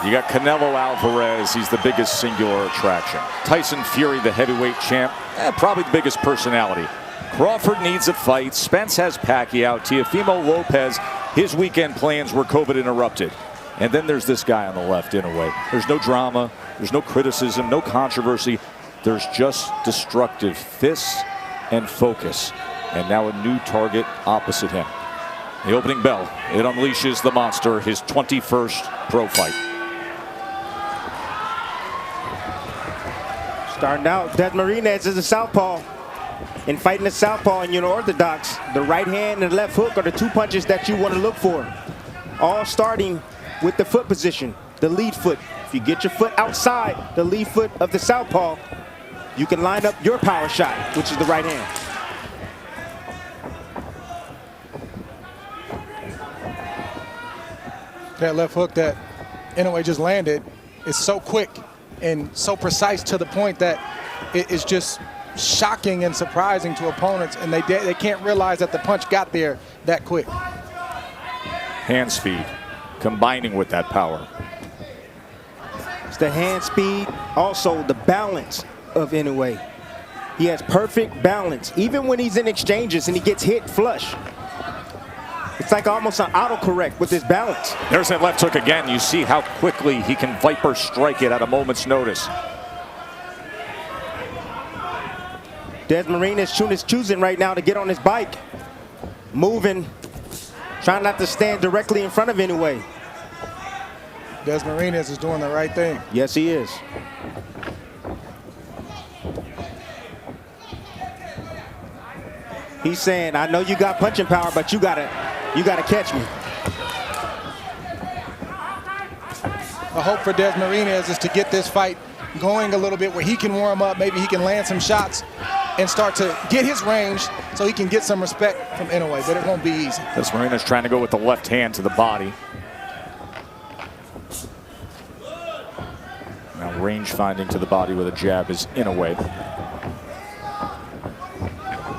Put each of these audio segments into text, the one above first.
You got Canelo Alvarez. He's the biggest singular attraction. Tyson Fury, the heavyweight champ, probably the biggest personality. Crawford needs a fight. Spence has Pacquiao. Teofimo Lopez, his weekend plans were COVID interrupted. And then there's this guy on the left, Inoue. There's no drama. There's no criticism, no controversy. There's just destructive fists and focus. And now a new target opposite him. The opening bell. It unleashes the monster, his 21st pro fight. Starting out, Dasmarinas is a southpaw. In fighting the southpaw and unorthodox, the right hand and the left hook are the two punches that you want to look for. All starting with the foot position, the lead foot. If you get your foot outside the lead foot of the southpaw, you can line up your power shot, which is the right hand. That left hook that Inoue just landed is so quick and so precise to the point that it is just shocking and surprising to opponents, and they can't realize that the punch got there that quick. Hand speed combining with that power. It's the hand speed, also the balance of Inoue. He has perfect balance, even when he's in exchanges and he gets hit flush. It's like almost an autocorrect with his balance. There's that left hook again. You see how quickly he can viper strike it at a moment's notice. Dasmarinas is choosing right now to get on his bike. Moving, trying not to stand directly in front of Inoue. Dasmarinas is doing the right thing. Yes, he is. He's saying, I know you got punching power, but you gotta catch me. The hope for Dasmarinas is to get this fight going a little bit where he can warm up, maybe he can land some shots and start to get his range so he can get some respect from Inoue, but it won't be easy. Dasmarinas trying to go with the left hand to the body. Now range finding to the body with a jab is Inoue.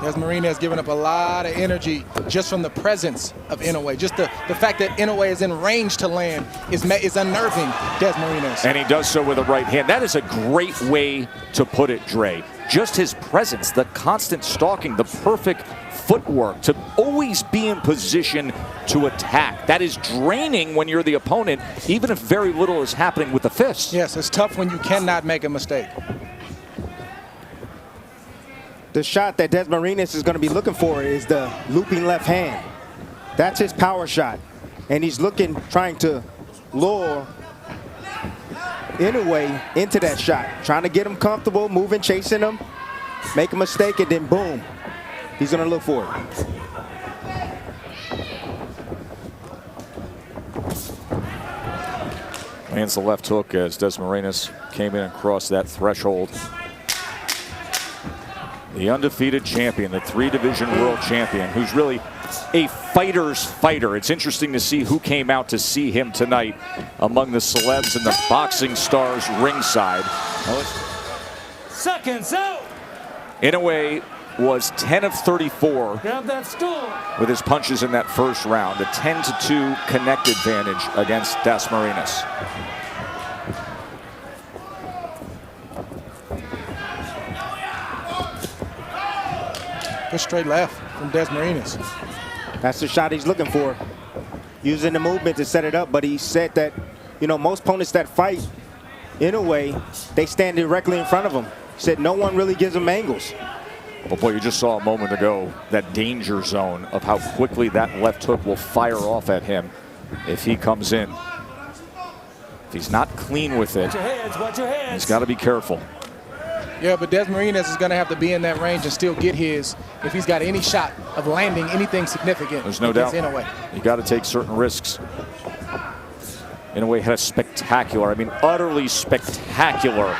Dasmarinas has given up a lot of energy just from the presence of Inoue. Just the fact that Inoue is in range to land is unnerving Dasmarinas. And he does so with a right hand. That is a great way to put it, Dre. Just his presence, the constant stalking, the perfect footwork, to always be in position to attack. That is draining when you're the opponent, even if very little is happening with the fists. Yes, it's tough when you cannot make a mistake. The shot that Dasmarinas is going to be looking for is the looping left hand. That's his power shot. And he's looking, trying to lure Inoue into that shot. Trying to get him comfortable, moving, chasing him, make a mistake, and then boom. He's going to look for it. Lands the left hook as Dasmarinas came in and crossed that threshold. The undefeated champion, the 3-division world champion, who's really a fighter's fighter. It's interesting to see who came out to see him tonight among the celebs and the boxing stars ringside. Seconds out. Inoue was 10 of 34 Grab that stool. with his punches in that first round. A 10-2 connect advantage against Dasmarinas. Good straight left from Dasmarinas. That's the shot he's looking for. Using the movement to set it up, but he said that, you know, most opponents that fight Inoue, they stand directly in front of him. He said no one really gives him angles. But boy, you just saw a moment ago that danger zone of how quickly that left hook will fire off at him if he comes in. If he's not clean with it, Watch your hands. he's got to be careful. Yeah, but Dasmarinas is going to have to be in that range and still get his if he's got any shot of landing anything significant. There's no doubt. Inoue. You got to take certain risks. Inoue had a spectacular, I mean utterly spectacular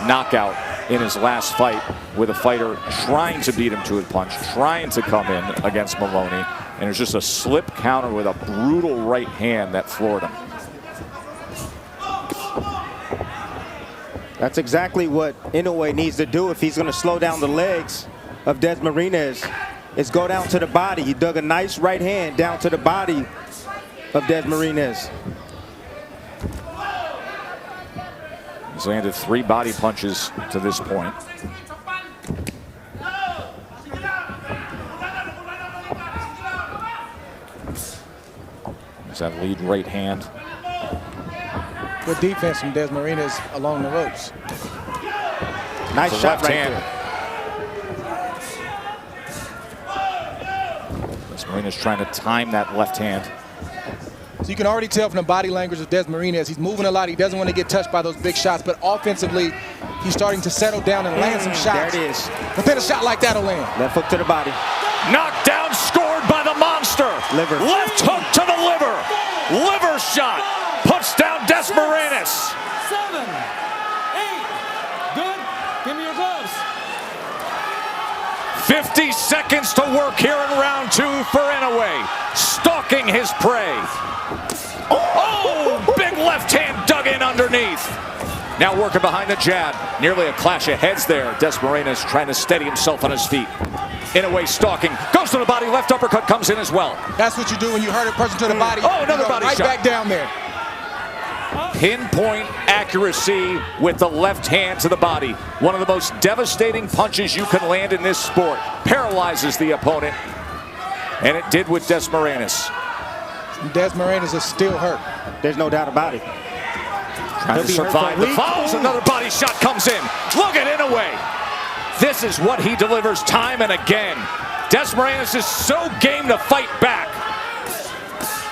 knockout in his last fight with a fighter trying to beat him to a punch, trying to come in against Maloney, and it was just a slip counter with a brutal right hand that floored him. That's exactly what Inoue needs to do if he's going to slow down the legs of Dasmarinas, is go down to the body. He dug a nice right hand down to the body of Dasmarinas. He's landed 3 body punches to this point. There's that lead right hand. Good defense from Dasmarinas along the ropes. Nice The shot left right hand. there. Dasmarinas trying to time that left hand. So you can already tell from the body language of Dasmarinas, he's moving a lot. He doesn't want to get touched by those big shots, but offensively, he's starting to settle down and land some shots. There it is. But then a shot like that will land. Left hook to the body. Knocked down, scored by the monster. Liver. Left hook to the liver. Liver shot. Puts down Dasmarinas. 7, 8. Good. Give me your gloves. 50 seconds to work here in round 2 for Inoue. Stalking his prey. Oh, big left hand dug in underneath. Now working behind the jab. Nearly a clash of heads there. Dasmarinas trying to steady himself on his feet. Inoue stalking. Goes to the body. Left uppercut comes in as well. That's what you do when you hurt a person to the body. Oh, another You go body right shot. back down there. Pinpoint accuracy with the left hand to the body. One of the most devastating punches you can land in this sport. Paralyzes the opponent. And it did with Dasmarinas. Dasmarinas is still hurt. There's no doubt about it. Trying to survive the falls. Another body shot comes in. Look at Inoue. This is what he delivers time and again. Dasmarinas is so game to fight back.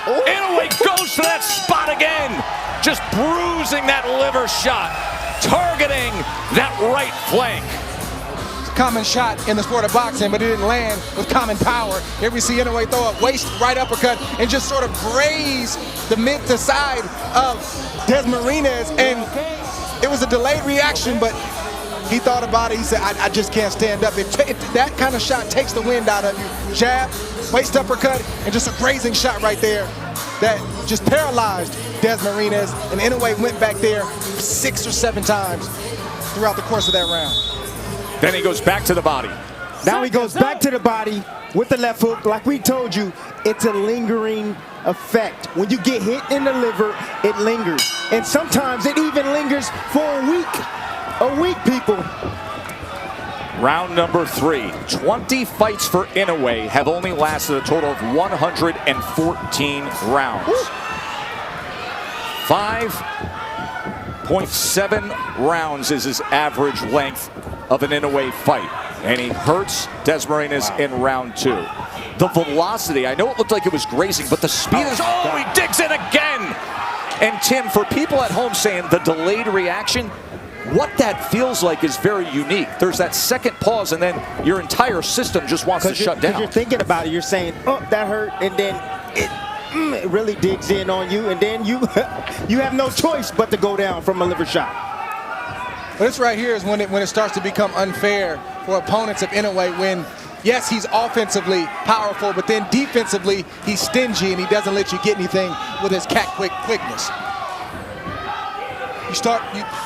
Inoue goes to that spot again. Just bruising that liver shot. Targeting that right flank. Common shot in the sport of boxing, but it didn't land with common power. Here we see Inoue throw a waist right uppercut and just sort of graze the mid to side of Dasmarinas, and it was a delayed reaction, but he thought about it. He said, I just can't stand up. That kind of shot takes the wind out of you. Jab, waist uppercut, and just a grazing shot right there that just paralyzed Dasmarinas, and Inoue went back there 6 or 7 times throughout the course of that round. Then he goes back to the body. Now he goes back to the body with the left hook. Like we told you, it's a lingering effect. When you get hit in the liver, it lingers. And sometimes it even lingers for a week. A week, people. Round number 3. 20 fights for Inoue have only lasted a total of 114 rounds. 5.7 rounds is his average length of an Inoue fight. And he hurts Dasmarinas in round 2. The velocity, I know it looked like it was grazing, but the speed is, oh, he digs in again. And Tim, for people at home saying the delayed reaction, what that feels like is very unique. There's that second pause, and then your entire system just wants to shut down. Because you're thinking about it, you're saying, oh, that hurt, and then it really digs in on you, and then you you have no choice but to go down from a liver shot. But this right here is when it starts to become unfair for opponents of Inoue, when, yes, he's offensively powerful, but then defensively, he's stingy and he doesn't let you get anything with his quickness.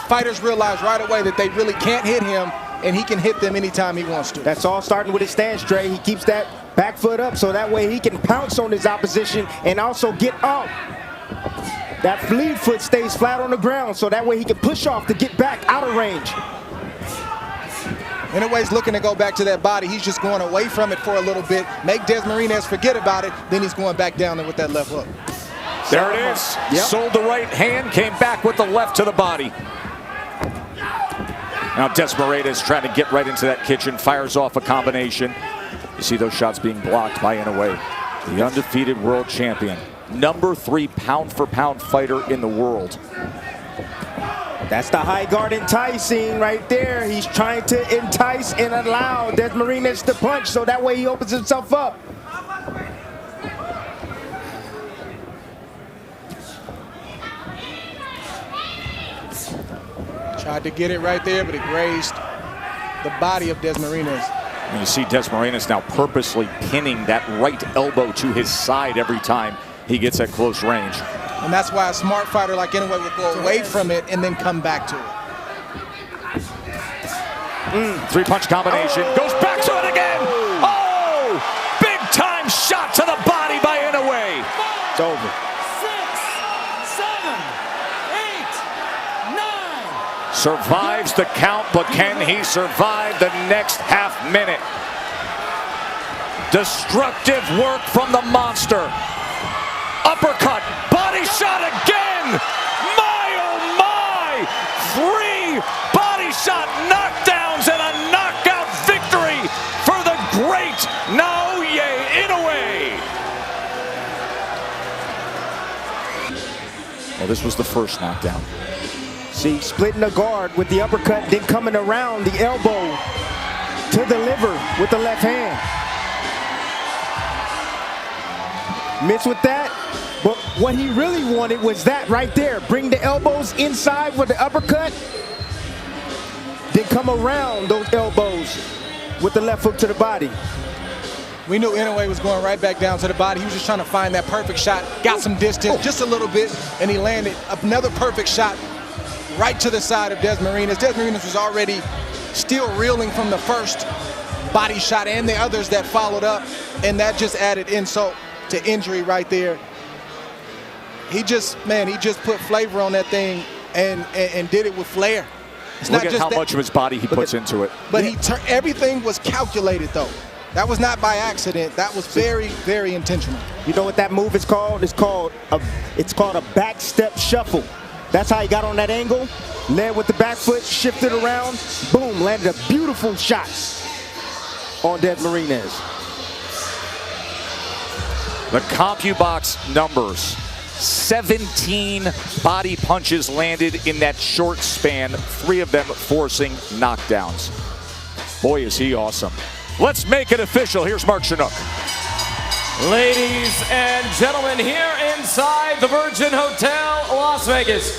Fighters realize right away that they really can't hit him, and he can hit them anytime he wants to. That's all starting with his stance, Dre. He keeps that back foot up so that way he can pounce on his opposition and also get up. That lead foot stays flat on the ground so that way he can push off to get back out of range. Inoue's looking to go back to that body. He's just going away from it for a little bit, make Dasmarinas forget about it, then he's going back down there with that left hook. There it is. Yep. Sold the right hand, came back with the left to the body. Now Dasmarinas trying to get right into that kitchen, fires off a combination. You see those shots being blocked by Inoue, the undefeated world champion. Number 3 pound-for-pound fighter in the world. That's the high guard enticing right there. He's trying to entice and allow Dasmarinas to punch so that way he opens himself up. Tried to get it right there, but it grazed the body of Dasmarinas. And you see Dasmarinas now purposely pinning that right elbow to his side every time he gets at close range. And that's why a smart fighter like Inoue would go away from it and then come back to it. 3-punch combination, goes back to it again. Oh, big time shot to the body by Inoue. It's over. 6, 7, 8, 9, Survives the count, but can he survive the next half minute? Destructive work from the monster. Uppercut, body shot again! My oh my! 3 body shot knockdowns and a knockout victory for the great Naoya Inoue! Well, this was the first knockdown. See, splitting the guard with the uppercut, then coming around the elbow to the liver with the left hand. Missed with that, but what he really wanted was that right there. Bring the elbows inside with the uppercut, then come around those elbows with the left hook to the body. We knew Inoue was going right back down to the body. He was just trying to find that perfect shot, got some distance, just a little bit, and he landed another perfect shot right to the side of Dasmarinas. Dasmarinas was already still reeling from the first body shot and the others that followed up, and that just added insult to injury right there. He just put flavor on that thing and did it with flair. It's Look not at just how that, much of his body he puts into it. but everything was calculated though. That was not by accident. That was very, very intentional. You know what that move is called? It's called a back step shuffle. That's how he got on that angle. Led with the back foot, shifted around, boom, landed a beautiful shot on Dasmarinas. The CompuBox numbers. 17 body punches landed in that short span, 3 of them forcing knockdowns. Boy, is he awesome. Let's make it official. Here's Mark Chinook. Ladies and gentlemen, here inside the Virgin Hotel, Las Vegas,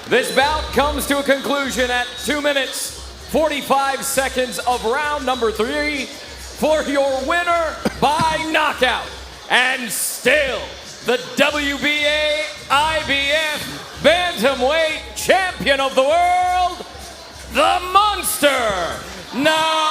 this bout comes to a conclusion at 2 minutes, 45 seconds of round number 3 for your winner by knockout. And still, the WBA IBF bantamweight champion of the world, the Monster, Naoya